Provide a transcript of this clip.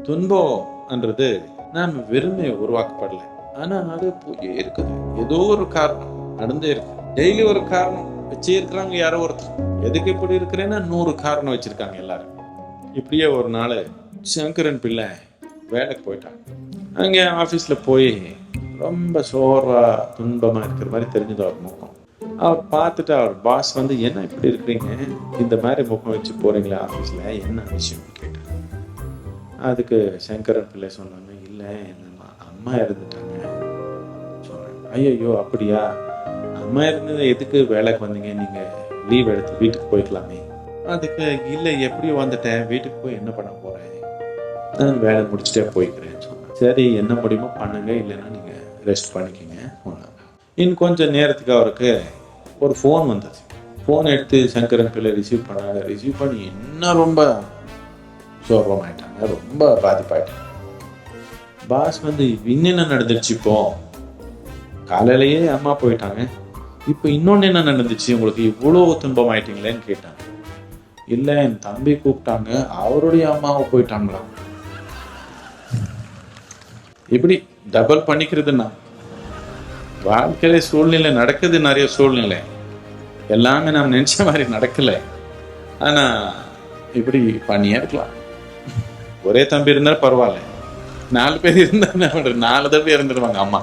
துன்பம்ன்றது நாம் விரும்பி உருவாக்கப்படல. ஆனா அது போய் இருக்குது. ஏதோ ஒரு காரணம் நடந்தே இருக்கு. டெய்லி ஒரு காரணம் வச்சு இருக்கிறாங்க யாரோ ஒருத்தர். எதுக்கு இப்படி இருக்கிறேன்னா 100 காரணம் வச்சிருக்காங்க எல்லாரும். இப்படியே ஒரு நாள் சங்கரன் பிள்ளை வேலைக்கு போயிட்டாங்க. அங்கே ஆஃபீஸில் போய் ரொம்ப சோர்வா துன்பமாக இருக்கிற மாதிரி தெரிஞ்சது அவர் முகம். அவர் பார்த்துட்டு அவர் பாஸ் வந்து, என்ன இப்படி இருக்கிறீங்க, இந்த மாதிரி முகம் வச்சு போகிறீங்களா ஆஃபீஸில், என்ன விஷயம்னு கேட்டார். அதுக்கு சங்கரன் பிள்ளை சொன்னாங்க, இல்லை என்னம்மா அம்மா இறந்துட்டாங்க சொன்னாங்க. ஐயோ அப்படியா, அம்மா இருந்தது எதுக்கு வேலைக்கு வந்தீங்க, நீங்கள் லீவ் எடுத்து வீட்டுக்கு போய்க்கலாமே. அதுக்கு இல்லை எப்படி வந்துட்டேன், வீட்டுக்கு போய் என்ன பண்ண போகிறேன், நான் வேலை முடிச்சுட்டே போய்க்கிறேன்னு சொன்னேன். சரி என்ன முடியுமோ பண்ணுங்க, இல்லைன்னா நீங்கள் ரெஸ்ட் பண்ணிக்கிங்க சொன்னாங்க. இன்னும் கொஞ்சம் நேரத்துக்கு அவருக்கு ஒரு ஃபோன் வந்தது. ஃபோன் எடுத்து சங்கரன் பிள்ளை ரிசீவ் பண்ணாங்க. ரிசீவ் பண்ணி இன்னும் ரொம்ப சோர்வமாயிட்டாங்க, ரொம்ப பாதிப்பாயிட்டாங்க. பாஸ் வந்து இன்னும் நடந்துருச்சு, இப்போ காலையிலேயே அம்மா போயிட்டாங்க, இப்போ இன்னொன்று என்ன நடந்துச்சு, உங்களுக்கு இவ்வளோ துன்பம் ஆயிட்டீங்களேன்னு கேட்டாங்க. இல்லை என் தம்பி கூப்பிட்டாங்க, அவருடைய அம்மாவை போயிட்டாங்களா. இப்படி டபுள் பண்ணிக்கிறதுன்னா வாழ்க்கையில சூழ்நிலை நடக்குது, நிறைய சூழ்நிலை எல்லாமே நாம் நினைச்ச மாதிரி நடக்கல. ஆனா இப்படி பண்ணியே இருக்கலாம். ஒரே தம்பி இருந்தா பரவாயில்ல, 4 பேர் இருந்தா 4 தம்பி இருந்துருவாங்க அம்மா.